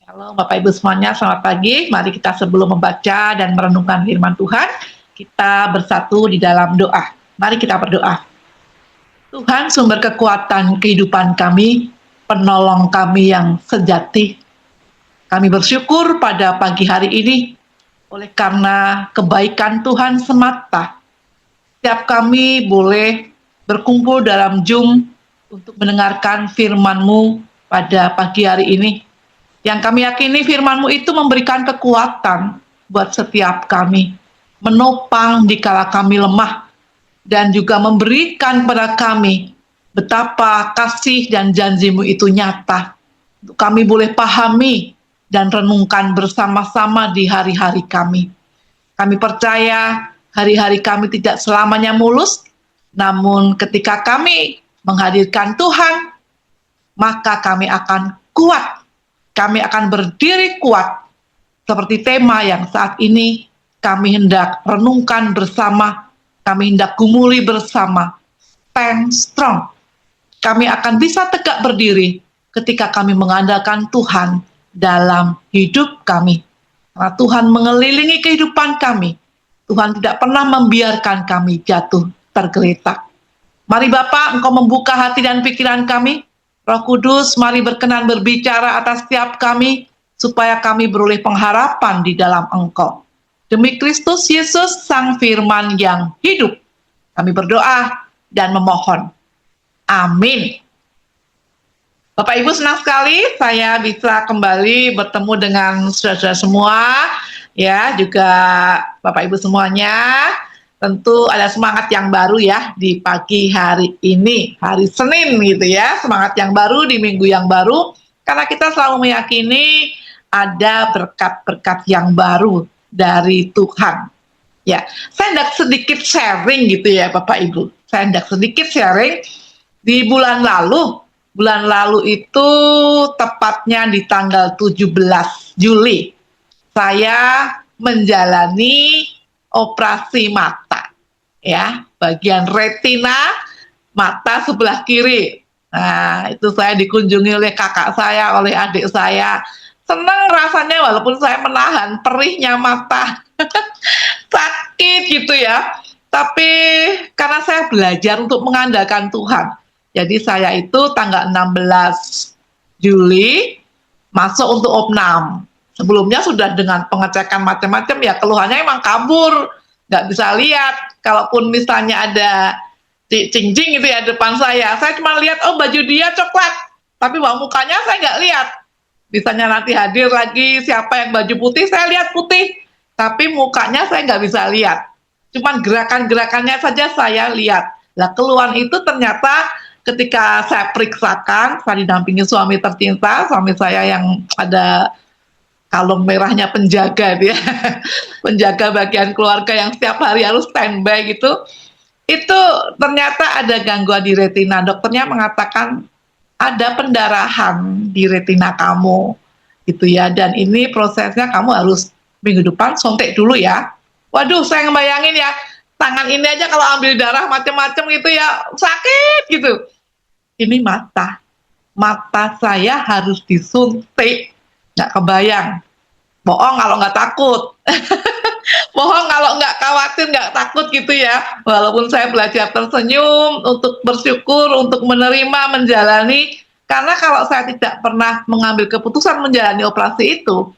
Halo Bapak Ibu semuanya, selamat pagi. Mari kita sebelum membaca dan merenungkan firman Tuhan, kita bersatu di dalam doa. Mari kita berdoa. Tuhan, sumber kekuatan kehidupan kami, penolong kami yang sejati. Kami bersyukur pada pagi hari ini, oleh karena kebaikan Tuhan semata. Setiap kami boleh berkumpul dalam Zoom untuk mendengarkan firman-Mu pada pagi hari ini. Yang kami yakini firman-Mu itu memberikan kekuatan buat setiap kami, menopang dikala kami lemah, dan juga memberikan kepada kami betapa kasih dan janji-Mu itu nyata. Untuk kami boleh pahami dan renungkan bersama-sama di hari-hari kami. Kami percaya hari-hari kami tidak selamanya mulus, namun ketika kami menghadirkan Tuhan, maka kami akan kuat. Kami akan berdiri kuat, seperti tema yang saat ini kami hendak renungkan bersama, kami hendak gumuli bersama, stand strong. Kami akan bisa tegak berdiri ketika kami mengandalkan Tuhan dalam hidup kami. Karena Tuhan mengelilingi kehidupan kami, Tuhan tidak pernah membiarkan kami jatuh tergeletak. Mari Bapak, Engkau membuka hati dan pikiran kami. Roh Kudus, mari berkenan berbicara atas setiap kami, supaya kami beroleh pengharapan di dalam Engkau. Demi Kristus Yesus, Sang Firman yang hidup, kami berdoa dan memohon. Amin. Bapak Ibu, senang sekali saya bisa kembali bertemu dengan saudara-saudara semua, ya, juga Bapak Ibu semuanya. Tentu ada semangat yang baru ya di pagi hari ini, hari Senin gitu ya, semangat yang baru di minggu yang baru, karena kita selalu meyakini ada berkat-berkat yang baru dari Tuhan. Ya, saya hendak sedikit sharing gitu ya Bapak Ibu, saya hendak sedikit sharing di bulan lalu itu tepatnya di tanggal 17 Juli, saya menjalani operasi mata, ya, bagian retina mata sebelah kiri. Nah, itu saya dikunjungi oleh kakak saya, oleh adik saya. Senang rasanya walaupun saya menahan perihnya mata. Sakit gitu ya. Tapi karena saya belajar untuk mengandalkan Tuhan. Jadi saya itu tanggal 16 Juli masuk untuk opnam. Sebelumnya sudah dengan pengecekan macam-macam ya, keluhannya emang kabur, nggak bisa lihat. Kalaupun misalnya ada cincin gitu ya depan saya cuma lihat, oh baju dia coklat, tapi bawah mukanya saya nggak lihat. Misalnya nanti hadir lagi siapa yang baju putih, saya lihat putih, tapi mukanya saya nggak bisa lihat. Cuman gerakan-gerakannya saja saya lihat. Nah, keluhan itu ternyata ketika saya periksakan, saya didampingi suami tercinta, suami saya yang ada kalung merahnya penjaga dia, penjaga bagian keluarga yang setiap hari harus standby gitu. Itu ternyata ada gangguan di retina. Dokternya mengatakan ada pendarahan di retina kamu, gitu ya. Dan ini prosesnya kamu harus minggu depan suntik dulu ya. Waduh, saya ngebayangin ya, tangan ini aja kalau ambil darah macam-macam gitu ya sakit gitu. Ini mata saya harus disuntik. Nggak kebayang. Bohong kalau nggak takut. Bohong kalau nggak khawatir, nggak takut gitu ya. Walaupun saya belajar tersenyum, untuk bersyukur, untuk menerima, menjalani. Karena kalau saya tidak pernah mengambil keputusan menjalani operasi itu,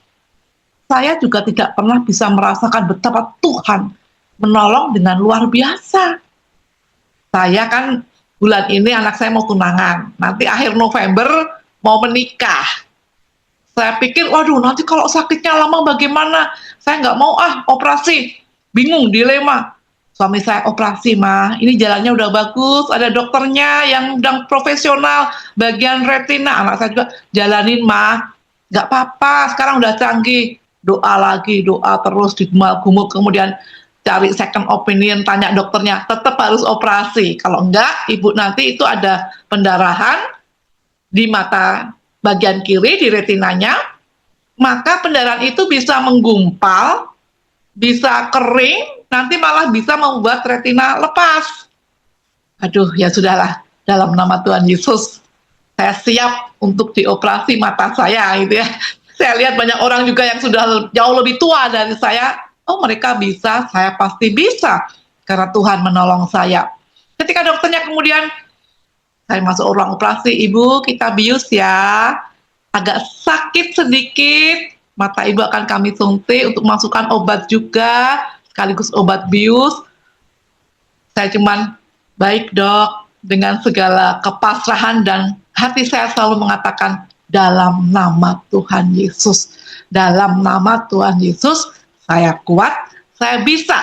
saya juga tidak pernah bisa merasakan betapa Tuhan menolong dengan luar biasa. Saya kan bulan ini anak saya mau tunangan, nanti akhir November mau menikah. Saya pikir, waduh nanti kalau sakitnya lama bagaimana? Saya nggak mau operasi, bingung, dilema. Suami saya operasi mah, ini jalannya udah bagus, ada dokternya yang udah profesional, bagian retina. Anak saya juga jalanin mah, nggak apa-apa, sekarang udah canggih. Doa lagi, doa terus digumul-gumul, kemudian cari second opinion, tanya dokternya, tetap harus operasi. Kalau enggak, ibu nanti itu ada pendarahan di mata bagian kiri, di retinanya, maka pendarahan itu bisa menggumpal, bisa kering, nanti malah bisa membuat retina lepas. Aduh, ya sudahlah, dalam nama Tuhan Yesus, saya siap untuk dioperasi mata saya, gitu ya. Saya lihat banyak orang juga yang sudah jauh lebih tua dari saya, oh mereka bisa, saya pasti bisa, karena Tuhan menolong saya. Ketika dokternya kemudian, saya masuk ruang operasi, "Ibu, kita bius ya, agak sakit sedikit, mata ibu akan kami suntik untuk masukkan obat juga, sekaligus obat bius." Saya cuman, "Baik dok," dengan segala kepasrahan dan hati saya selalu mengatakan, "Dalam nama Tuhan Yesus, dalam nama Tuhan Yesus, saya kuat, saya bisa."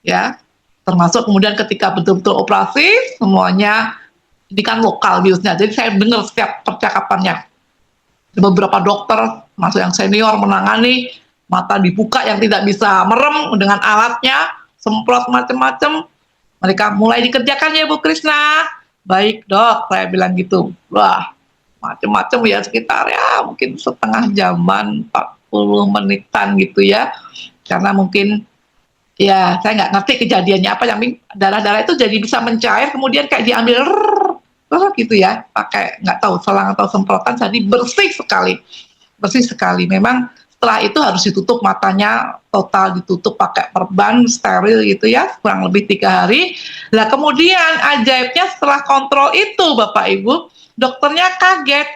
Ya, termasuk kemudian ketika betul-betul operasi, semuanya ini kan lokal biusnya, jadi saya dengar setiap percakapannya. Beberapa dokter, masuk yang senior menangani, mata dibuka yang tidak bisa merem dengan alatnya, semprot macam-macam. Mereka mulai dikerjakan ya Bu Krisna. "Baik dok," saya bilang gitu. Wah, macam-macam ya, sekitar ya mungkin setengah jaman, 40 menitan gitu ya. Karena mungkin ya saya nggak ngerti kejadiannya apa, yang darah-darah itu jadi bisa mencair, kemudian kayak diambil gitu ya, pakai nggak tahu selang atau semprotan, jadi bersih sekali, bersih sekali. Memang setelah itu harus ditutup matanya, total ditutup pakai perban steril gitu ya, kurang lebih 3 hari. Lah kemudian ajaibnya setelah kontrol itu Bapak Ibu, dokternya kaget,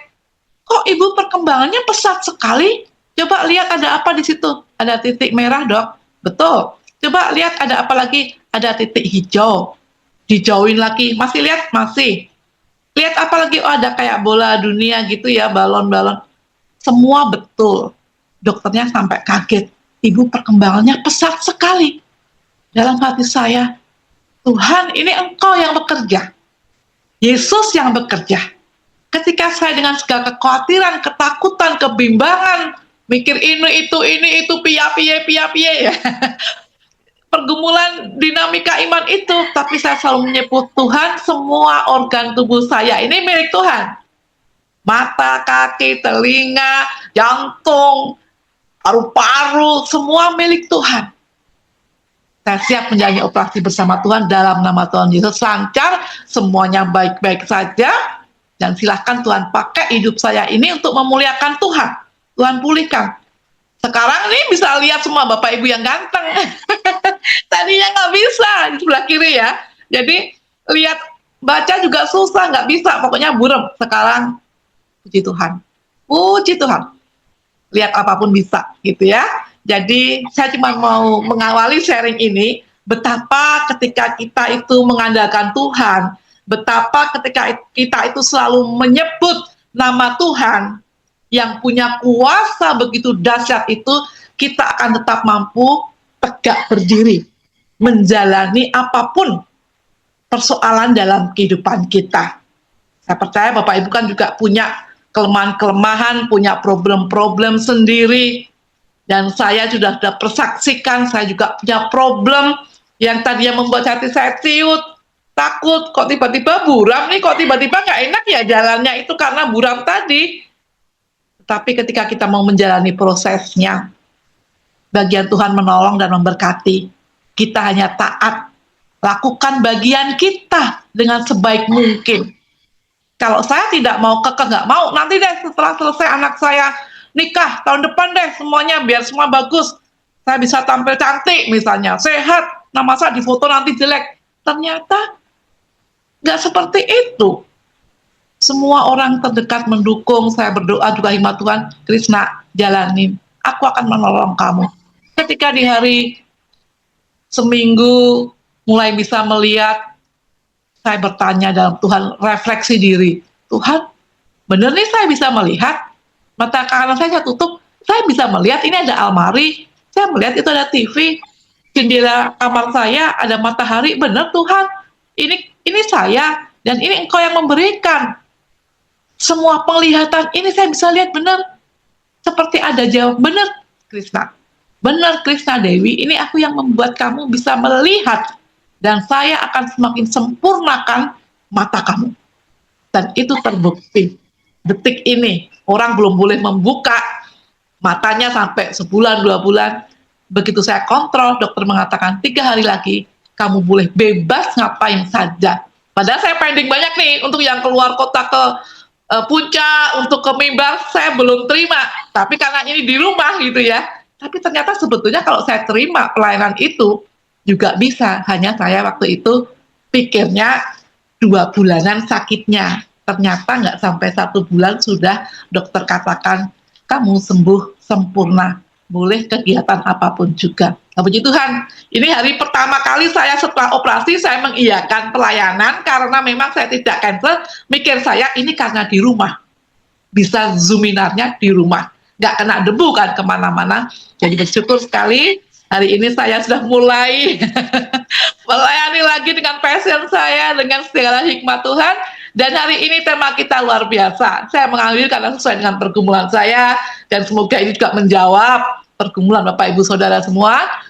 "Kok ibu perkembangannya pesat sekali? Coba lihat ada apa di situ?" "Ada titik merah dok." "Betul." "Coba lihat ada apa lagi?" "Ada titik hijau." Dijauhin lagi, "Masih lihat?" "Masih." "Lihat apa lagi?" "Oh ada kayak bola dunia gitu ya, balon-balon." Semua betul. Dokternya sampai kaget, "Ibu perkembangannya pesat sekali." Dalam hati saya, "Tuhan, ini Engkau yang bekerja. Yesus yang bekerja." Ketika saya dengan segala kekhawatiran, ketakutan, kebimbangan, mikir ini itu, piye ya, pergumulan dinamika iman itu, tapi saya selalu menyebut, "Tuhan, semua organ tubuh saya ini milik Tuhan. Mata, kaki, telinga, jantung, paru-paru, semua milik Tuhan. Saya siap menjalani operasi bersama Tuhan dalam nama Tuhan Yesus, lancar, semuanya baik-baik saja, dan silahkan Tuhan pakai hidup saya ini untuk memuliakan Tuhan. Tuhan pulihkan." Sekarang nih bisa lihat semua Bapak Ibu yang ganteng. Tadinya nggak bisa di sebelah kiri ya. Jadi lihat baca juga susah, nggak bisa, pokoknya buram. Sekarang puji Tuhan, puji Tuhan. Lihat apapun bisa gitu ya. Jadi saya cuma mau mengawali sharing ini, betapa ketika kita itu mengandalkan Tuhan, betapa ketika kita itu selalu menyebut nama Tuhan yang punya kuasa begitu dahsyat itu, kita akan tetap mampu tegak berdiri, menjalani apapun persoalan dalam kehidupan kita. Saya percaya Bapak Ibu kan juga punya kelemahan-kelemahan, punya problem-problem sendiri. Dan saya sudah persaksikan, saya juga punya problem yang tadinya membuat hati saya ciut, takut, kok tiba-tiba buram nih, kok tiba-tiba nggak enak ya jalannya, itu karena buram tadi. Tapi ketika kita mau menjalani prosesnya, bagian Tuhan menolong dan memberkati. Kita hanya taat, lakukan bagian kita dengan sebaik mungkin. Kalau saya tidak mau, kekeh nggak mau, nanti deh setelah selesai anak saya nikah, tahun depan deh semuanya, biar semua bagus. Saya bisa tampil cantik misalnya, sehat, nah masa di foto nanti jelek. Ternyata nggak seperti itu. Semua orang terdekat mendukung, saya berdoa juga hikmat Tuhan, "Krisna, jalanin, aku akan menolong kamu." Ketika di hari seminggu mulai bisa melihat, saya bertanya dalam Tuhan, refleksi diri, "Tuhan, bener nih saya bisa melihat, mata kanan saya tutup, saya bisa melihat ini ada almari, saya melihat itu ada TV, jendela kamar saya ada matahari, bener Tuhan, ini saya, dan ini Engkau yang memberikan. Semua penglihatan ini saya bisa lihat benar." Seperti ada jawab, "Benar Krisna, benar Krisna Dewi, ini aku yang membuat kamu bisa melihat, dan saya akan semakin sempurnakan mata kamu." Dan itu terbukti. Detik ini, orang belum boleh membuka matanya sampai sebulan, 2 bulan. Begitu saya kontrol, dokter mengatakan 3 hari lagi, kamu boleh bebas ngapain saja. Padahal saya pending banyak nih, untuk yang keluar kota ke puncak, untuk ke mimbar, saya belum terima. Tapi karena ini di rumah gitu ya. Tapi ternyata sebetulnya kalau saya terima pelayanan itu juga bisa. Hanya saya waktu itu pikirnya 2 bulanan sakitnya. Ternyata nggak sampai 1 bulan sudah dokter katakan kamu sembuh sempurna. Boleh kegiatan apapun juga. Nah, puji Tuhan, ini hari pertama kali saya setelah operasi saya mengiyakan pelayanan karena memang saya tidak cancel. Mikir saya ini karena di rumah, bisa zoominarnya di rumah, nggak kena debu kan kemana-mana. Jadi bersyukur sekali hari ini saya sudah mulai melayani lagi dengan passion saya, dengan segala hikmat Tuhan. Dan hari ini tema kita luar biasa. Saya mengambil karena sesuai dengan pergumulan saya, dan semoga ini juga menjawab pergumulan Bapak Ibu Saudara semua.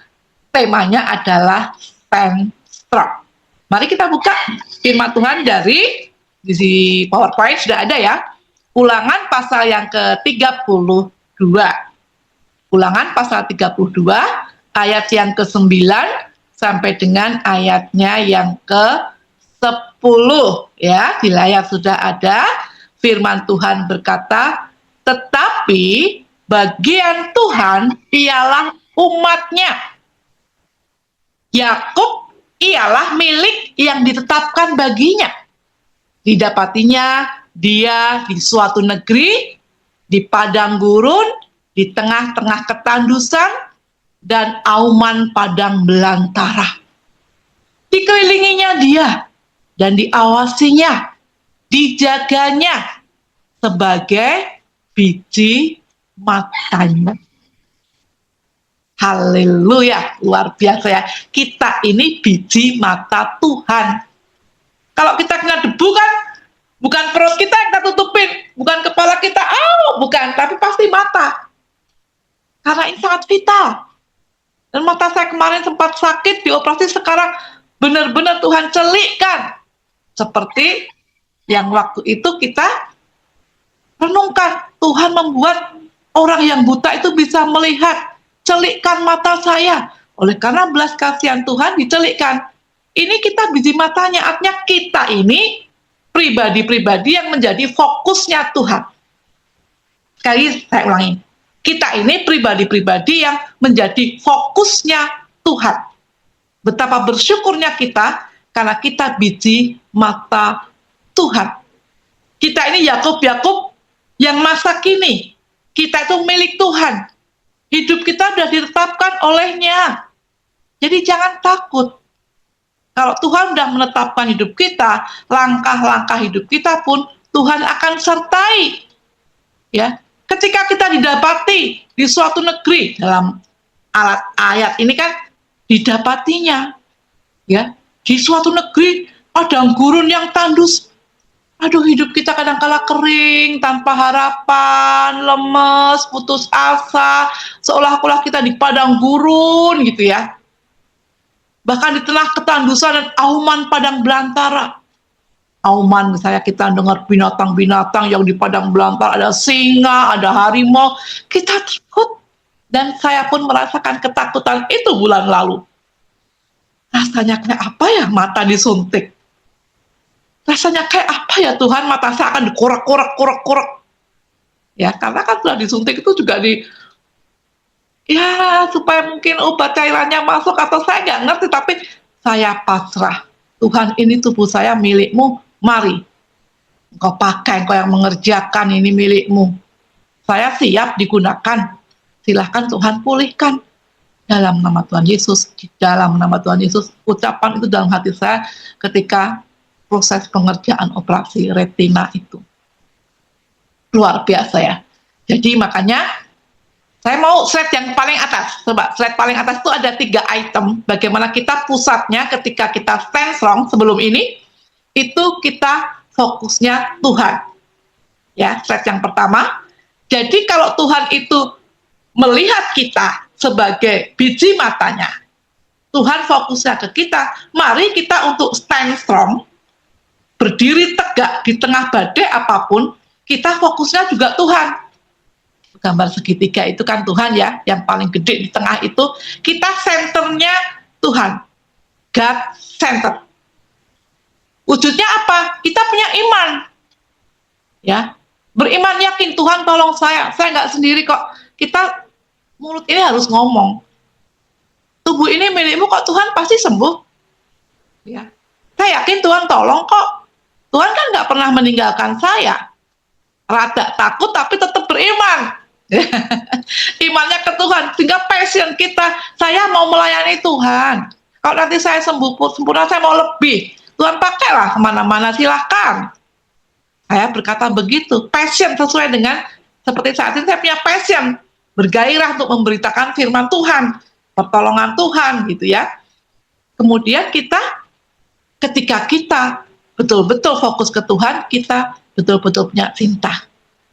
Temanya adalah stand strong. Mari kita buka firman Tuhan dari di PowerPoint sudah ada ya. Ulangan pasal yang ke-32. Ulangan pasal 32 ayat yang ke-9 sampai dengan ayatnya yang ke-10 ya. Di layar sudah ada. Firman Tuhan berkata, tetapi bagian Tuhan ialah umatnya. Yakub ialah milik yang ditetapkan baginya. Didapatinya dia di suatu negeri, di padang gurun, di tengah-tengah ketandusan, dan auman padang belantara. Dikelilinginya dia, dan diawasinya, dijaganya sebagai biji matanya. Haleluya, luar biasa ya. Kita ini biji mata Tuhan. Kalau kita kena debu kan, bukan perut kita yang kita tutupin, bukan kepala kita, bukan, tapi pasti mata. Karena ini sangat vital. Dan mata saya kemarin sempat sakit, dioperasi, sekarang benar-benar Tuhan celikkan. Seperti yang waktu itu kita renungkan, Tuhan membuat orang yang buta itu bisa melihat. Celikkan mata saya. Oleh karena belas kasihan Tuhan dicelikkan. Ini kita biji matanya, artinya kita ini pribadi-pribadi yang menjadi fokusnya Tuhan. Sekali saya ulangi, kita ini pribadi-pribadi yang menjadi fokusnya Tuhan. Betapa bersyukurnya kita karena kita biji mata Tuhan. Kita ini Yakub-Yakub yang masa kini. Kita itu milik Tuhan. Hidup kita sudah ditetapkan olehnya. Jadi jangan takut. Kalau Tuhan sudah menetapkan hidup kita, langkah-langkah hidup kita pun Tuhan akan sertai. Ya, ketika kita didapati di suatu negeri, dalam ayat ini kan didapatinya, ya, di suatu negeri padang gurun yang tandus. Aduh, hidup kita kadang-kala kering, tanpa harapan, lemes, putus asa, seolah-olah kita di padang gurun gitu ya. Bahkan di tengah ketandusan dan auman padang belantara. Auman, misalnya kita dengar binatang-binatang yang di padang belantara, ada singa, ada harimau, kita takut. Dan saya pun merasakan ketakutan itu bulan lalu. Rasanya kayak apa ya mata disuntik? Rasanya kayak apa ya Tuhan, mata saya akan dikorek-korek. Ya, karena kan sudah disuntik itu juga supaya mungkin obat cairannya masuk, atau saya nggak ngerti, tapi saya pasrah. Tuhan, ini tubuh saya milikmu, mari. Engkau pakai, engkau yang mengerjakan, ini milikmu. Saya siap digunakan. Silahkan Tuhan pulihkan. Dalam nama Tuhan Yesus, di dalam nama Tuhan Yesus, ucapan itu dalam hati saya ketika proses pengerjaan operasi retina itu. Luar biasa ya. Jadi makanya saya mau slide yang paling atas. Coba slide paling atas itu ada 3 item. Bagaimana kita pusatnya ketika kita stand strong sebelum ini, itu kita fokusnya Tuhan. Ya, slide yang pertama. Jadi kalau Tuhan itu melihat kita sebagai biji matanya, Tuhan fokusnya ke kita, mari kita untuk stand strong, berdiri tegak di tengah badai apapun, kita fokusnya juga Tuhan. Gambar segitiga itu kan Tuhan ya, yang paling gede di tengah itu, kita senternya Tuhan. God center. Wujudnya apa? Kita punya iman. ya. Beriman yakin Tuhan tolong saya nggak sendiri kok. Kita mulut ini harus ngomong, tubuh ini milikmu kok Tuhan, pasti sembuh. Ya, saya yakin Tuhan tolong kok. Tuhan kan nggak pernah meninggalkan saya. Rada takut tapi tetap beriman. Imannya ke Tuhan, sehingga passion kita, saya mau melayani Tuhan. Kalau nanti saya sempurna, saya mau lebih. Tuhan pakailah kemana-mana, silahkan. Saya berkata begitu, passion sesuai dengan seperti saat ini saya punya passion, bergairah untuk memberitakan firman Tuhan, pertolongan Tuhan gitu ya. Kemudian ketika kita betul-betul fokus ke Tuhan, kita betul-betul punya cinta.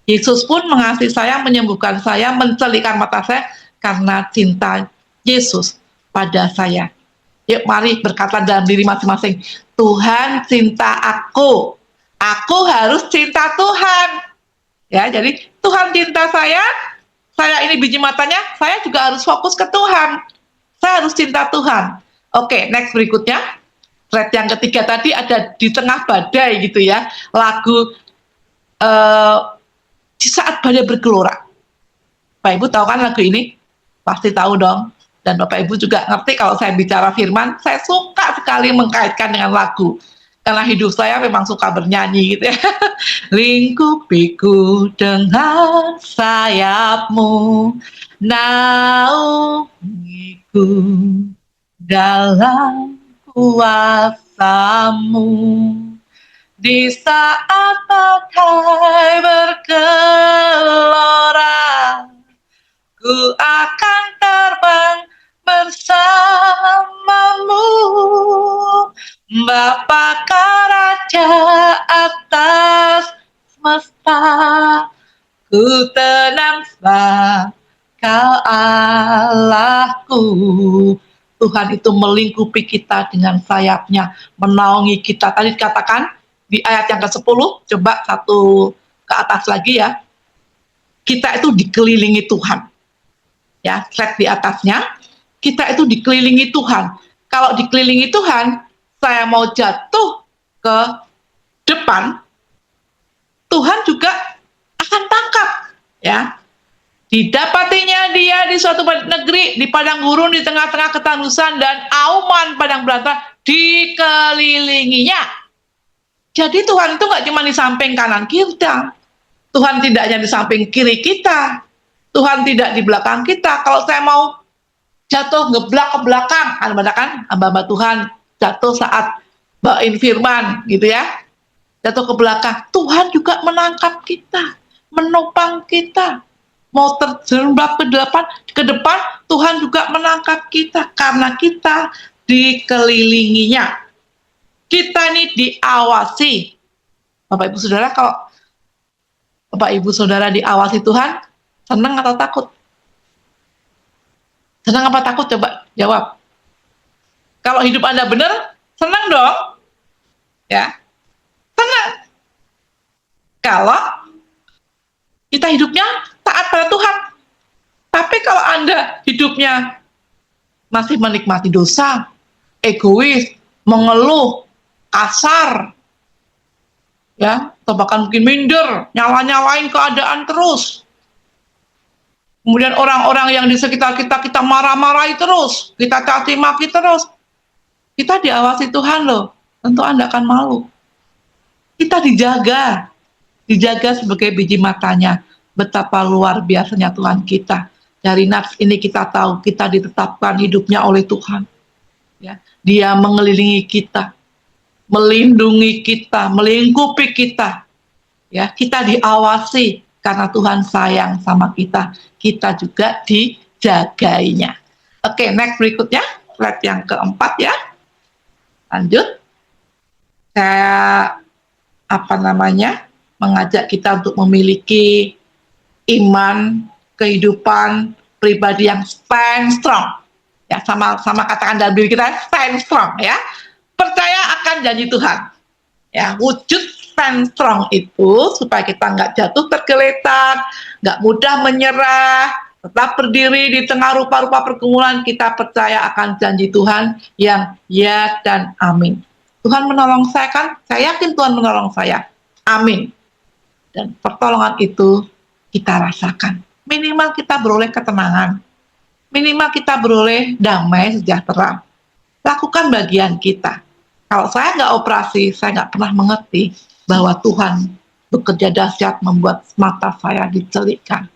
Yesus pun mengasihi saya, menyembuhkan saya, mencelikan mata saya karena cinta Yesus pada saya. Yuk mari berkata dalam diri masing-masing, Tuhan cinta aku harus cinta Tuhan. Ya, jadi Tuhan cinta saya ini biji matanya, saya juga harus fokus ke Tuhan. Saya harus cinta Tuhan. Oke, next berikutnya. Slide yang ketiga tadi ada di tengah badai gitu ya. Lagu di saat badai bergelora. Bapak Ibu tahu kan lagu ini? Pasti tahu dong. Dan Bapak Ibu juga ngerti kalau saya bicara firman, saya suka sekali mengkaitkan dengan lagu. Karena hidup saya memang suka bernyanyi gitu ya. Lingkupiku dengan sayapmu, naungiku dalam kuasamu. Di saat badai bergelora, ku akan terbang bersamamu, Bapa Raja atas semesta. Ku tenang sebab Kau Allahku. Tuhan itu melingkupi kita dengan sayapnya, menaungi kita. Tadi dikatakan di ayat yang ke-10, coba satu ke atas lagi ya. Kita itu dikelilingi Tuhan. Ya, slide di atasnya. Kita itu dikelilingi Tuhan. Kalau dikelilingi Tuhan, saya mau jatuh ke depan, Tuhan juga akan tangkap. Ya, didapatinya dia di suatu negeri, di padang gurun, di tengah-tengah ketandusan dan auman padang belantara, dikelilinginya. Jadi Tuhan itu nggak cuma di samping kanan kita, Tuhan tidak hanya di samping kiri kita, Tuhan tidak di belakang kita. Kalau saya mau jatuh ngeblak ke belakang, kan hamba-hamba Tuhan jatuh saat bawain firman gitu ya, jatuh ke belakang, Tuhan juga menangkap kita, menopang kita. Mau terjerembab ke depan, Tuhan juga menangkap kita karena kita dikelilinginya. Kita ini diawasi. Bapak Ibu Saudara, kalau Bapak Ibu Saudara diawasi Tuhan, senang atau takut? Senang apa takut? Coba jawab. Kalau hidup Anda benar, senang dong. Ya, senang. Kalau kita hidupnya taat pada Tuhan. Tapi kalau Anda hidupnya masih menikmati dosa, egois, mengeluh, kasar, ya, atau bahkan mungkin minder, nyala-nyalain keadaan terus. Kemudian orang-orang yang di sekitar kita marah-marahi terus, kita caci maki terus. Kita diawasi Tuhan loh, tentu Anda akan malu. Kita dijaga sebagai biji matanya. Betapa luar biasanya Tuhan kita. Dari nafs ini kita tahu kita ditetapkan hidupnya oleh Tuhan. Ya, Dia mengelilingi kita, melindungi kita, melingkupi kita. Ya, kita diawasi karena Tuhan sayang sama kita. Kita juga dijagainya. Oke, next berikutnya, slide yang keempat ya. Lanjut. Saya mengajak kita untuk memiliki iman, kehidupan pribadi yang stand strong. Ya, sama katakan dalam diri kita, stand strong ya. Percaya akan janji Tuhan. Ya, wujud stand strong itu supaya kita nggak jatuh tergeletak, nggak mudah menyerah, tetap berdiri di tengah rupa-rupa pergumulan. Kita percaya akan janji Tuhan yang ya dan amin. Tuhan menolong saya kan? Saya yakin Tuhan menolong saya. Amin. dan pertolongan itu kita rasakan. Minimal kita beroleh ketenangan, minimal kita beroleh damai sejahtera. Lakukan bagian kita. Kalau saya nggak operasi, saya nggak pernah mengerti bahwa Tuhan bekerja dahsyat membuat mata saya dicelikkan.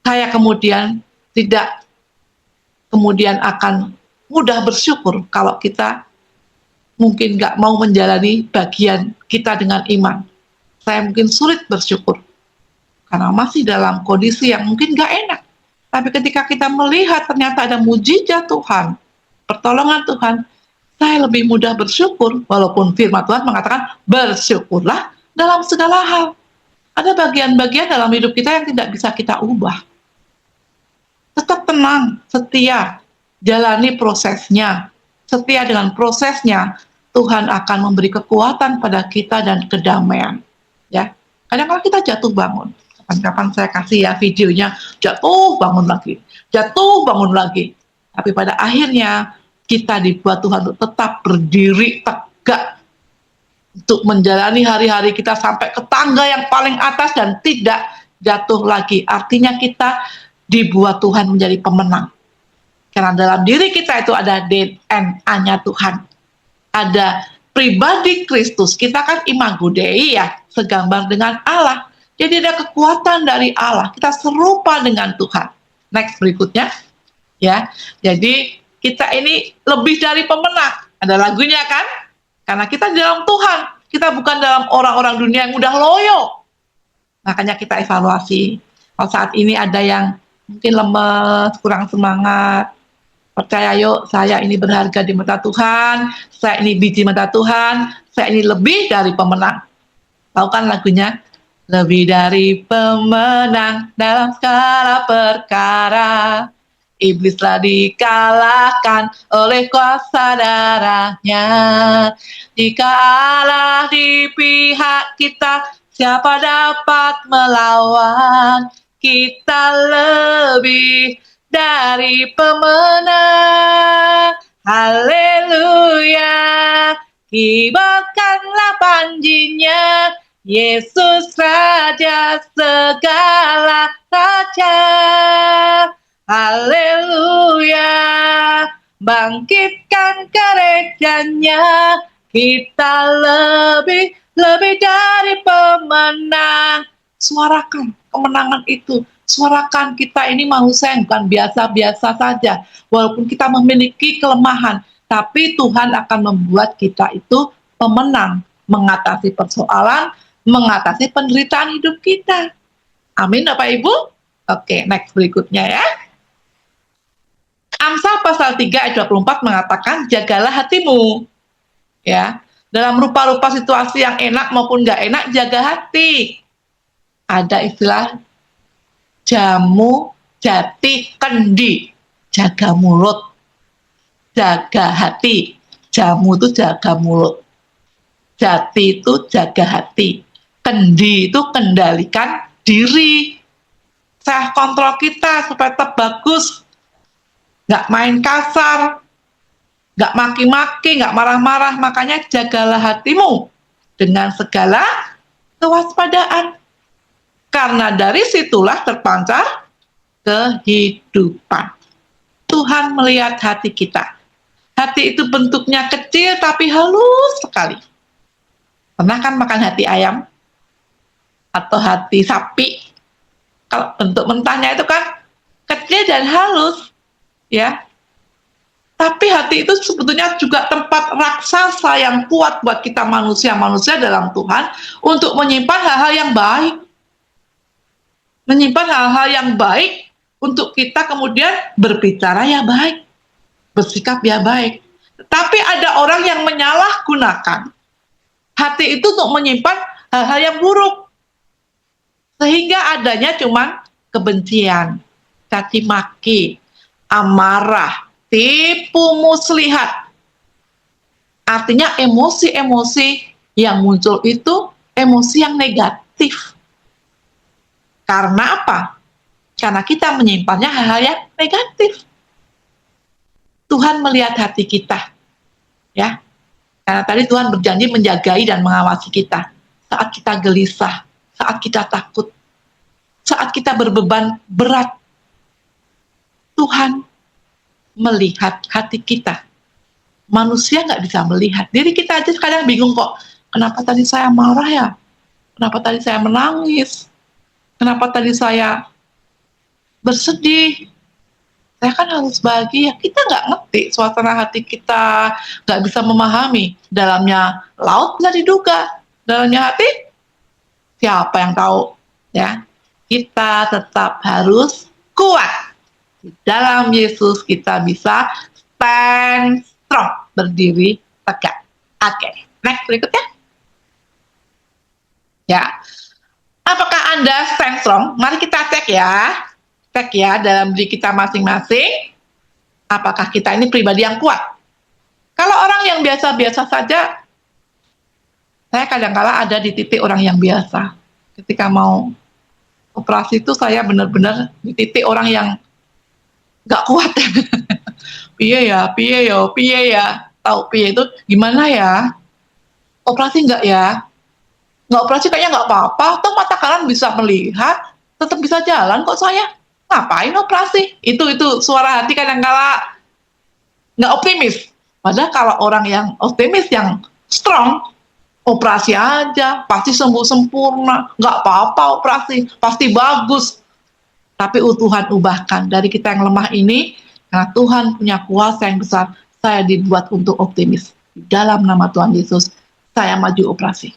Saya kemudian tidak akan mudah bersyukur kalau kita mungkin nggak mau menjalani bagian kita dengan iman. Saya mungkin sulit bersyukur karena masih dalam kondisi yang mungkin nggak enak. Tapi ketika kita melihat ternyata ada mujizat Tuhan, pertolongan Tuhan, saya lebih mudah bersyukur, walaupun firman Tuhan mengatakan bersyukurlah dalam segala hal. Ada bagian-bagian dalam hidup kita yang tidak bisa kita ubah. Tetap tenang, setia, jalani prosesnya. Setia dengan prosesnya, Tuhan akan memberi kekuatan pada kita dan kedamaian. Ya, kadang-kadang kita jatuh bangun. Kapan-kapan saya kasih ya videonya, jatuh bangun lagi, jatuh bangun lagi. Tapi pada akhirnya kita dibuat Tuhan untuk tetap berdiri tegak untuk menjalani hari-hari kita sampai ke tangga yang paling atas dan tidak jatuh lagi. Artinya kita dibuat Tuhan menjadi pemenang. Karena dalam diri kita itu ada DNA-nya Tuhan. Ada pribadi Kristus. Kita kan imago Dei ya, segambar dengan Allah. Jadi ada kekuatan dari Allah. Kita serupa dengan Tuhan. Next berikutnya. Ya, jadi kita ini lebih dari pemenang. Ada lagunya kan? Karena kita di dalam Tuhan. Kita bukan dalam orang-orang dunia yang udah loyo. Makanya kita evaluasi. Kalau saat ini ada yang mungkin lemes, kurang semangat. Percaya yuk, saya ini berharga di mata Tuhan. Saya ini biji mata Tuhan. Saya ini lebih dari pemenang. Tahu kan lagunya? Lebih dari pemenang dalam segala perkara. Iblis telah dikalahkan oleh kuasa darahnya. Jika Allah di pihak kita, siapa dapat melawan? Kita lebih dari pemenang. Haleluya. Kibarkanlah panjinya, Yesus Raja segala raja. Haleluya. Bangkitkan gerejanya, kita lebih dari pemenang. Suarakan kemenangan itu. Suarakan kita ini manusia yang bukan biasa-biasa saja. Walaupun kita memiliki kelemahan, tapi Tuhan akan membuat kita itu pemenang, mengatasi persoalan, mengatasi penderitaan hidup kita. Amin Bapak Ibu. Oke, next berikutnya ya. Amsal pasal 3 ayat 24 mengatakan, jagalah hatimu. Ya, dalam rupa-rupa situasi yang enak maupun gak enak, jaga hati. Ada istilah jamu, jati, kendi. Jaga mulut, jaga hati. Jamu itu jaga mulut. Jati itu jaga hati. Kendi itu kendalikan diri. Self kontrol kita supaya tetap bagus. Gak main kasar, gak maki-maki, gak marah-marah. Makanya jagalah hatimu dengan segala kewaspadaan. Karena dari situlah terpancar kehidupan. Tuhan melihat hati kita. Hati itu bentuknya kecil tapi halus sekali. Pernah kan makan hati ayam? Atau hati sapi? Kalau bentuk mentahnya itu kan kecil dan halus. Ya, tapi hati itu sebetulnya juga tempat raksasa yang kuat buat kita manusia-manusia dalam Tuhan untuk menyimpan hal-hal yang baik. Menyimpan hal-hal yang baik untuk kita kemudian berbicara ya baik, bersikap ya baik. Tapi ada orang yang menyalahgunakan hati itu untuk menyimpan hal-hal yang buruk. Sehingga adanya cuma kebencian, caci maki, amarah, tipu muslihat. Artinya emosi-emosi yang muncul itu emosi yang negatif. Karena apa? Karena kita menyimpannya hal-hal yang negatif. Tuhan melihat hati kita. Ya. Karena tadi Tuhan berjanji menjagai dan mengawasi kita. saat kita gelisah, saat kita takut, saat kita berbeban berat. Tuhan melihat hati kita. Manusia nggak bisa melihat. Diri kita aja kadang bingung kok, kenapa tadi saya marah ya? Kenapa tadi saya menangis? Kenapa tadi saya bersedih? Saya kan harus bahagia. Kita nggak ngerti suasana hati kita, nggak bisa memahami. Dalamnya laut nggak diduga. Dalamnya hati, siapa yang tahu? Ya, kita tetap harus kuat. Di dalam Yesus kita bisa stand strong, berdiri tegak. Oke, next berikutnya. Ya, apakah Anda stand strong? Mari kita cek ya. Cek ya dalam diri kita masing-masing. Apakah kita ini pribadi yang kuat? Kalau orang yang biasa-biasa saja, saya kadang-kala ada di titik orang yang biasa. Ketika mau operasi itu saya benar-benar di titik orang yang nggak kuat. Piye ya. Tahu piye itu gimana ya? Operasi nggak ya? Nggak operasi kayaknya nggak apa-apa. Toh mata kanan bisa melihat, tetap bisa jalan kok saya. Ngapain operasi? Itu suara hati kadang-kala nggak optimis. Padahal kalau orang yang optimis, yang strong, operasi aja, pasti sembuh sempurna, nggak apa-apa operasi, pasti bagus. Tapi Tuhan ubahkan dari kita yang lemah ini, karena Tuhan punya kuasa yang besar, saya dibuat untuk optimis. Di dalam nama Tuhan Yesus, saya maju operasi.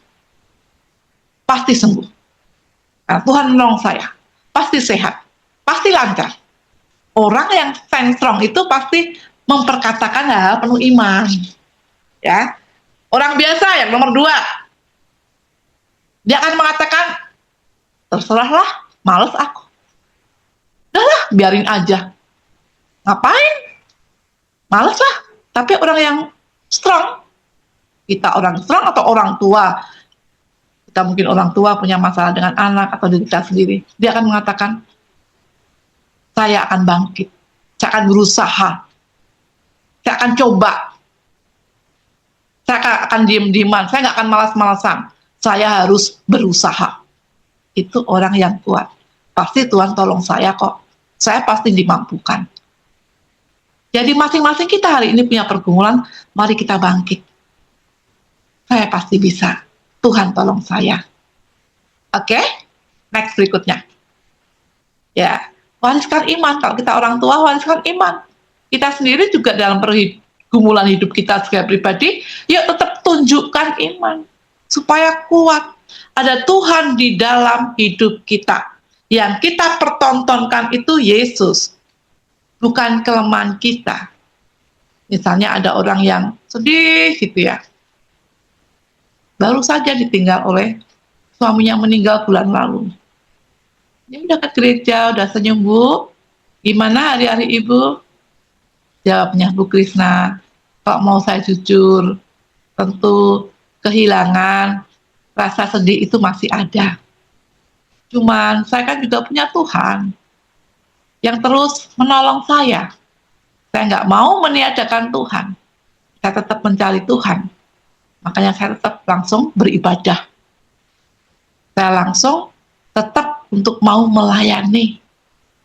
Pasti sembuh. Karena Tuhan menolong saya, pasti sehat, pasti lancar. Orang yang stand strong itu pasti memperkatakan hal penuh iman. Ya, orang biasa yang nomor 2, dia akan mengatakan, terserahlah, males aku. Udahlah, biarin aja. Ngapain? Males lah. Tapi orang yang strong, kita orang strong atau orang tua, kita mungkin orang tua punya masalah dengan anak atau diri kita sendiri, dia akan mengatakan, saya akan bangkit, saya akan berusaha, saya akan coba, saya akan diem-dieman, saya nggak akan malas-malasan, saya harus berusaha. Itu orang yang kuat. Pasti Tuhan tolong saya kok, saya pasti dimampukan. Jadi masing-masing kita hari ini punya pergumulan, mari kita bangkit. Saya pasti bisa, Tuhan tolong saya. Oke, next berikutnya. Ya, wariskan iman. Kalau kita orang tua, wariskan iman. Kita sendiri juga dalam pergumulan hidup kita sebagai pribadi, yuk tetap tunjukkan iman. Supaya kuat. Ada Tuhan di dalam hidup kita. Yang kita pertontonkan itu Yesus. Bukan kelemahan kita. Misalnya ada orang yang sedih gitu ya. Baru saja ditinggal oleh suaminya meninggal bulan lalu. Dia udah ke gereja, udah senyum, Bu. Gimana hari-hari Ibu? Jawabnya, Bu Krisna, kalau mau saya jujur, tentu kehilangan, rasa sedih itu masih ada. Cuman saya kan juga punya Tuhan yang terus menolong saya. Saya nggak mau meniadakan Tuhan. Saya tetap mencari Tuhan. Makanya saya tetap langsung beribadah. Saya langsung tetap untuk mau melayani,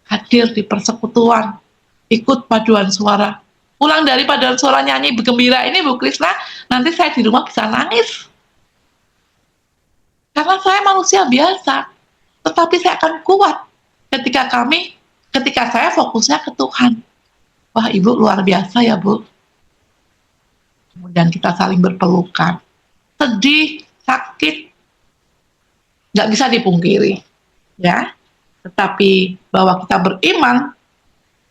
hadir di persekutuan, ikut paduan suara. Pulang dari paduan suara nyanyi bergembira ini Bu Krisna, nanti saya di rumah bisa nangis. Karena saya manusia biasa, tetapi saya akan kuat ketika saya fokusnya ke Tuhan. Wah, Ibu luar biasa ya, Bu. Kemudian kita saling berpelukan. Sedih, sakit, nggak bisa dipungkiri. Ya, tetapi bahwa kita beriman,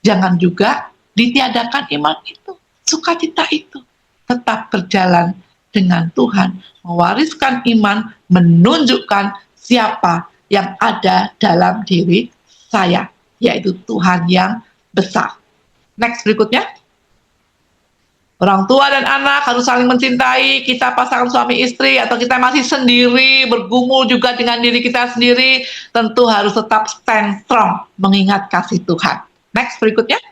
jangan juga ditiadakan iman itu. Sukacita itu. Tetap berjalan dengan Tuhan. Mewariskan iman, menunjukkan siapa yang ada dalam diri saya. Yaitu Tuhan yang besar. Next berikutnya. Orang tua dan anak harus saling mencintai, kita pasangan suami istri, atau kita masih sendiri, bergumul juga dengan diri kita sendiri, tentu harus tetap stand strong, mengingat kasih Tuhan. Next berikutnya.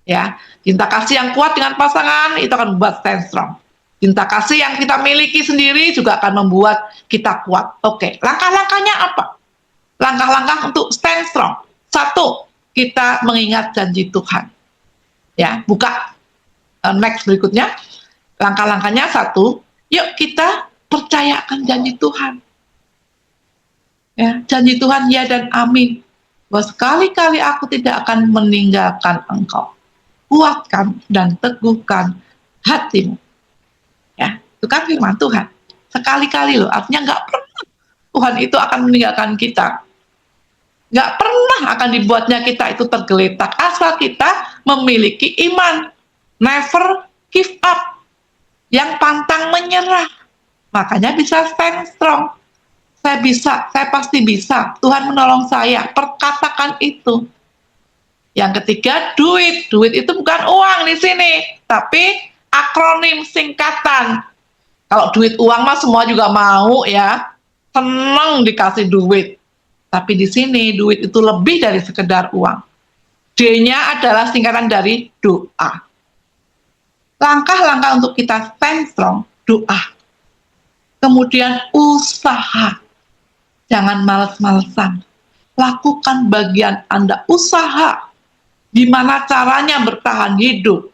Ya, cinta kasih yang kuat dengan pasangan, itu akan membuat stand strong. Cinta kasih yang kita miliki sendiri juga akan membuat kita kuat. Oke, langkah-langkahnya apa? Langkah-langkah untuk stand strong. Satu, kita mengingat janji Tuhan. Ya, buka next berikutnya. Langkah-langkahnya satu, yuk kita percayakan janji Tuhan. Ya, janji Tuhan ya dan amin. Bahwa sekali-kali aku tidak akan meninggalkan engkau. Kuatkan dan teguhkan hatimu. Ya, itu kan firman Tuhan. Sekali-kali loh, artinya nggak pernah Tuhan itu akan meninggalkan kita. Nggak pernah akan dibuatnya kita itu tergeletak, asal kita memiliki iman. Never give up. Yang pantang menyerah. Makanya bisa stand strong. Saya bisa, saya pasti bisa. Tuhan menolong saya. Perkatakan itu. Yang ketiga, duit. Duit itu bukan uang di sini, tapi akronim singkatan. Kalau duit uang mah semua juga mau ya. Senang dikasih duit. Tapi di sini duit itu lebih dari sekedar uang. D-nya adalah singkatan dari doa. Langkah-langkah untuk kita stand strong, doa. Kemudian usaha. Jangan males-malesan. Lakukan bagian Anda, usaha. Gimana caranya bertahan hidup?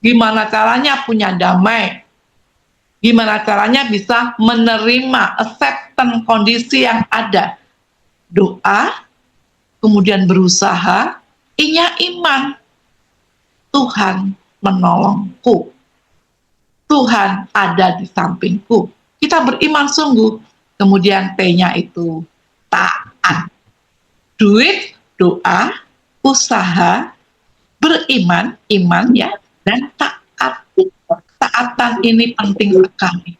Gimana caranya punya damai? Gimana caranya bisa menerima acceptance kondisi yang ada? Doa, kemudian berusaha, I-nya iman. Tuhan menolongku. Tuhan ada di sampingku. Kita beriman sungguh. Kemudian T-nya itu taat. Duit, doa, usaha, beriman, iman ya, dan taat. Ketaatan ini penting sekali.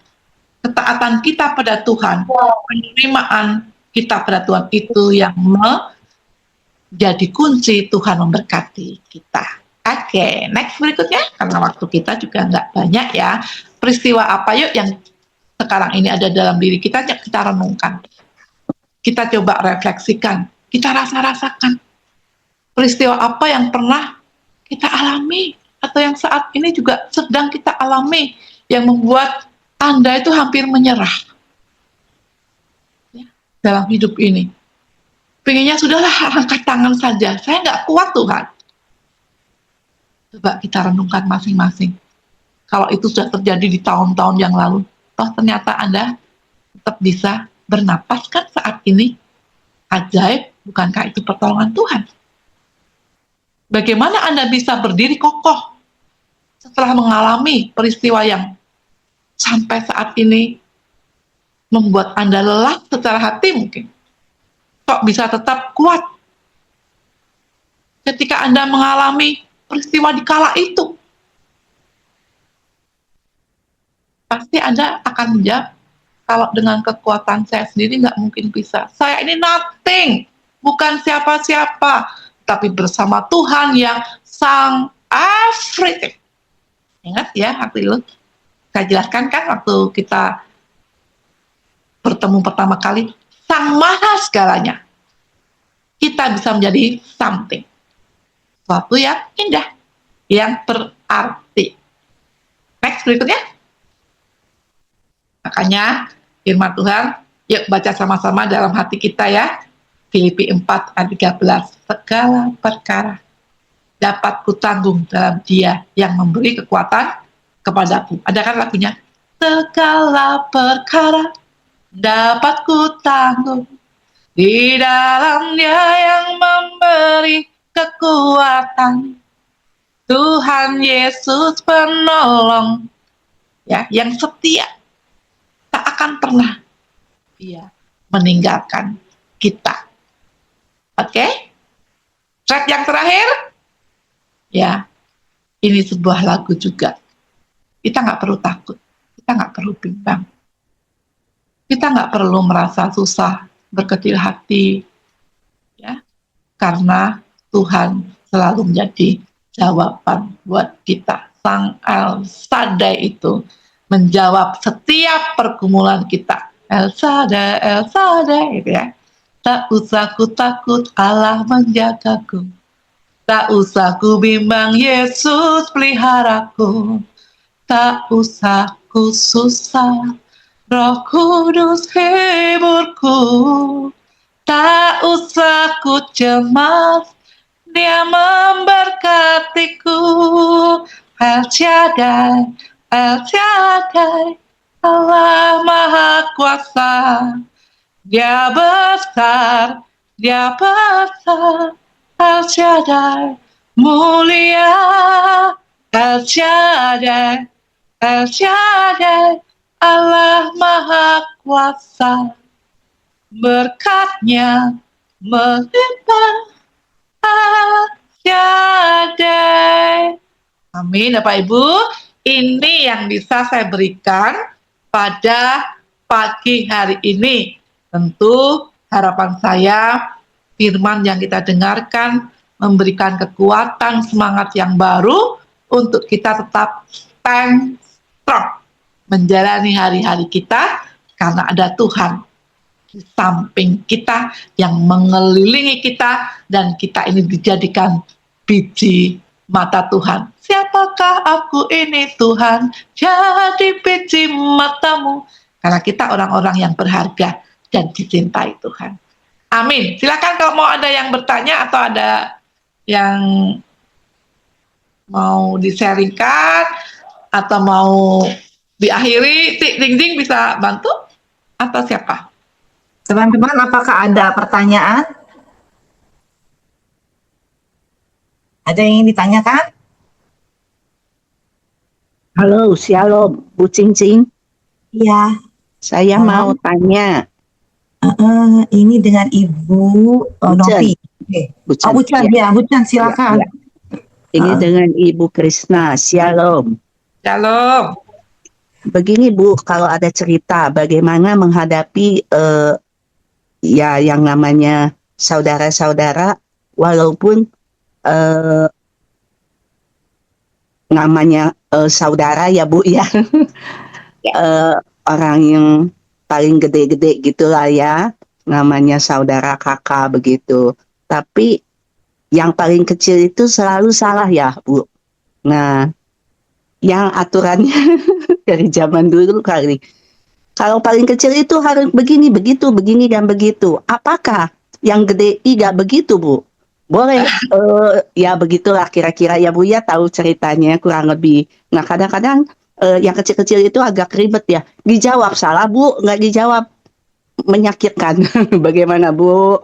Ketaatan kita pada Tuhan, penerimaan kita pada Tuhan itu yang menjadi kunci Tuhan memberkati kita. Oke, next berikutnya, karena waktu kita juga nggak banyak ya. Peristiwa apa yuk yang sekarang ini ada dalam diri kita, kita renungkan. Kita coba refleksikan, kita rasa-rasakan. Peristiwa apa yang pernah kita alami, atau yang saat ini juga sedang kita alami, yang membuat Anda itu hampir menyerah ya, dalam hidup ini. Pengennya sudahlah, angkat tangan saja, saya nggak kuat Tuhan. Coba kita renungkan masing-masing. Kalau itu sudah terjadi di tahun-tahun yang lalu, toh ternyata Anda tetap bisa bernapas kan saat ini. Ajaib, bukankah itu pertolongan Tuhan? Bagaimana Anda bisa berdiri kokoh setelah mengalami peristiwa yang sampai saat ini membuat Anda lelah secara hati mungkin? Kok bisa tetap kuat ketika Anda mengalami peristiwa di kala itu? Pasti Anda akan menjawab, kalau dengan kekuatan saya sendiri nggak mungkin bisa. Saya ini nothing, bukan siapa-siapa, tapi bersama Tuhan yang sang everything. Ingat ya, waktu itu saya jelaskan kan waktu kita bertemu pertama kali, sang maha segalanya. Kita bisa menjadi something. Suatu yang indah, yang berarti. Next berikutnya. Makanya firman Tuhan, yuk baca sama-sama dalam hati kita ya. Filipi 4 ayat 13. Segala perkara dapat kutanggung dalam Dia yang memberi kekuatan kepadaku. Ada kan lagunya? Segala perkara dapat kutanggung di dalam Dia yang memberi kekuatan. Tuhan Yesus penolong ya, yang setia. Tak akan pernah Dia meninggalkan kita. Oke? Track yang terakhir, ya, ini sebuah lagu juga. Kita nggak perlu takut, kita nggak perlu bimbang, kita nggak perlu merasa susah, berkecil hati, ya, karena Tuhan selalu menjadi jawaban buat kita. Sang El Shaddai itu menjawab setiap pergumulan kita. El Shaddai, gitu ya. Tak usah ku takut, Allah menjagaku. Tak usah ku bimbang, Yesus peliharaku. Tak usah ku aku susah, Roh Kudus hiburku. Tak usah ku cemas, Dia memberkatiku. El Shaddai, El Shaddai, Allah Maha Kuasa. Dia besar, Dia besar, El Shaddai, mulia. El Shaddai, El Shaddai, Allah Maha Kuasa. Berkatnya melimpah. El Shaddai. Amin, Bapak Ibu. Ini yang bisa saya berikan pada pagi hari ini. Tentu harapan saya firman yang kita dengarkan memberikan kekuatan, semangat yang baru untuk kita tetap stand strong menjalani hari-hari kita karena ada Tuhan di samping kita yang mengelilingi kita, dan kita ini dijadikan biji mata Tuhan. Siapakah aku ini Tuhan, jadi biji matamu, karena kita orang-orang yang berharga dan dicintai Tuhan. Amin. Silakan kalau mau ada yang bertanya atau ada yang mau di-sharingkan atau mau diakhiri, Ding Ding bisa bantu atau siapa? Teman-teman, apakah ada pertanyaan? Ada yang ingin ditanyakan? Halo, shalom, Bu Cincin. Iya. Saya mau tanya. Ini dengan Ibu Novi. Bucan. Bucan, ya, Bucan, silakan. Ya. Ini dengan Ibu Krisna, shalom. Shalom. Begini Bu, kalau ada cerita bagaimana menghadapi ya yang namanya saudara-saudara, walaupun namanya saudara ya Bu ya, orang yang paling gede-gede gitulah ya, namanya saudara kakak begitu. Tapi yang paling kecil itu selalu salah ya Bu. Nah, yang aturannya dari zaman dulu kali. Kalau paling kecil itu harus begini, begitu, begini, dan begitu. Apakah yang gede tidak begitu, Bu? Boleh, ya begitulah kira-kira ya Bu ya, tahu ceritanya kurang lebih. Nah kadang-kadang yang kecil-kecil itu agak ribet ya. Dijawab salah Bu, nggak dijawab menyakitkan. Bagaimana Bu?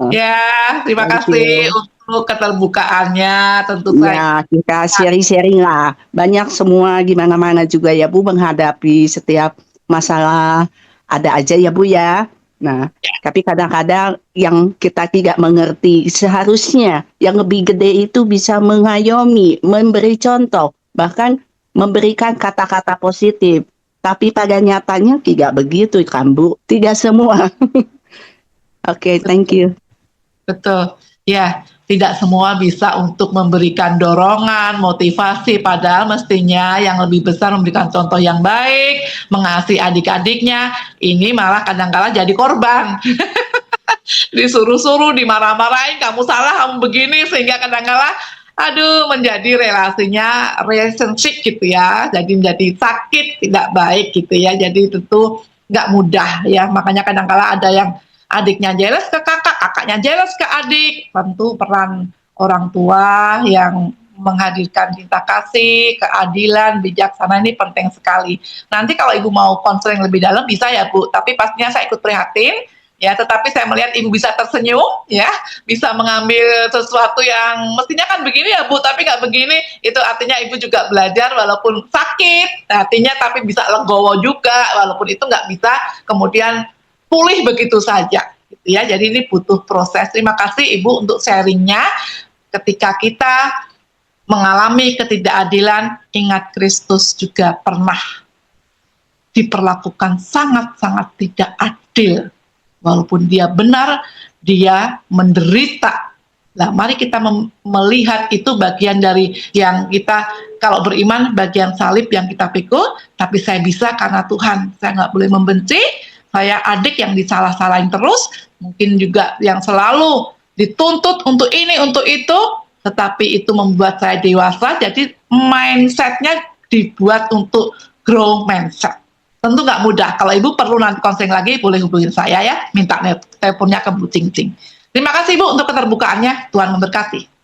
Ya, terima kasih untuk keterbukaannya. Tentu ya, kita sharing-sharing lah. Banyak semua gimana-mana juga ya Bu menghadapi setiap masalah, ada aja ya Bu ya. Nah, tapi kadang-kadang yang kita tidak mengerti, seharusnya yang lebih gede itu bisa mengayomi, memberi contoh, bahkan memberikan kata-kata positif. Tapi pada nyatanya tidak begitu kan Bu, tidak semua. Oke, thank you. Betul, ya, tidak semua bisa untuk memberikan dorongan, motivasi, padahal mestinya yang lebih besar memberikan contoh yang baik, mengasihi adik-adiknya. Ini malah kadang-kala jadi korban. Disuruh-suruh, dimarah-marahin, kamu salah, kamu begini, sehingga kadang-kala menjadi relasinya relationship gitu ya, jadi menjadi sakit, tidak baik gitu ya. Jadi tentu nggak mudah ya, makanya kadang-kala ada yang adiknya jealous ke kakak, kakaknya jealous ke adik. Tentu peran orang tua yang menghadirkan cinta kasih, keadilan, bijaksana ini penting sekali. Nanti kalau Ibu mau konseling lebih dalam bisa ya Bu, tapi pastinya saya ikut prihatin ya, tetapi saya melihat Ibu bisa tersenyum ya, bisa mengambil sesuatu yang mestinya kan begini ya Bu, tapi nggak begini, itu artinya Ibu juga belajar walaupun sakit, artinya tapi bisa legowo juga, walaupun itu nggak bisa kemudian pulih begitu saja gitu ya. Jadi ini butuh proses. Terima kasih Ibu untuk sharingnya. Ketika kita mengalami ketidakadilan, ingat Kristus juga pernah diperlakukan sangat-sangat tidak adil. Walaupun dia benar, dia menderita. Nah, mari kita melihat itu bagian dari yang kita, kalau beriman, bagian salib yang kita pikul, tapi saya bisa karena Tuhan. Saya nggak boleh membenci, saya adik yang disalah-salahin terus, mungkin juga yang selalu dituntut untuk ini, untuk itu, tetapi itu membuat saya dewasa, jadi mindsetnya dibuat untuk grow mindset. Tentu nggak mudah. Kalau Ibu perlu nanti konseling lagi, boleh hubungin saya ya. Minta teleponnya ke Bu Cing Cing. Terima kasih Bu untuk keterbukaannya. Tuhan memberkati.